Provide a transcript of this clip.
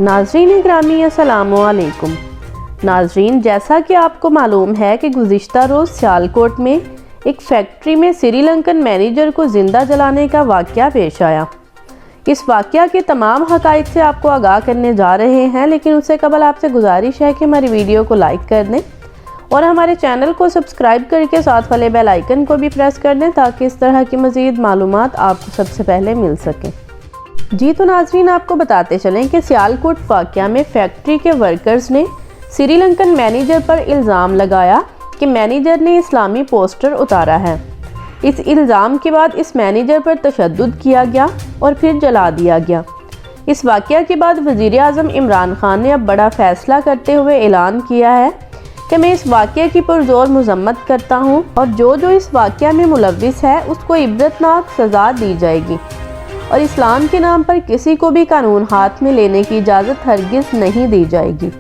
नाज़रीन ग्रामी अस्सलाम वालेकुम। नाज़रीन, जैसा कि आपको मालूम है कि गुज़िश्ता रोज़ सियालकोट में एक फैक्ट्री में श्रीलंकन मैनेजर को ज़िंदा जलाने का वाक़या पेश आया। इस वाक़या के तमाम हक़ाइक़ से आपको आगाह करने जा रहे हैं, लेकिन उससे कबल आपसे गुजारिश है कि हमारी वीडियो को लाइक कर दें और हमारे चैनल को सब्सक्राइब करके साथ वाले बेल आइकन को भी प्रेस कर दें ताकि इस तरह की मज़ीद मालूमात आपको सबसे पहले मिल सकें। जी तो नाज़रीन, आपको बताते चलें कि सियालकोट वाक़या में फैक्ट्री के वर्कर्स ने श्रीलंकन मैनेजर पर इल्ज़ाम लगाया कि मैनेजर ने इस्लामी पोस्टर उतारा है। इस इल्ज़ाम के बाद इस मैनेजर पर तशद्दुद किया गया और फिर जला दिया गया। इस वाक़या के बाद वज़ीर आज़म इमरान खान ने अब बड़ा फ़ैसला करते हुए ऐलान किया है कि मैं इस वाक़ये की पुरज़ोर मज़म्मत करता हूँ और जो इस वाक़या में मुलव्विस है उसको इबरतनाक सज़ा दी जाएगी और इस्लाम के नाम पर किसी को भी कानून हाथ में लेने की इजाज़त हरगिज़ नहीं दी जाएगी।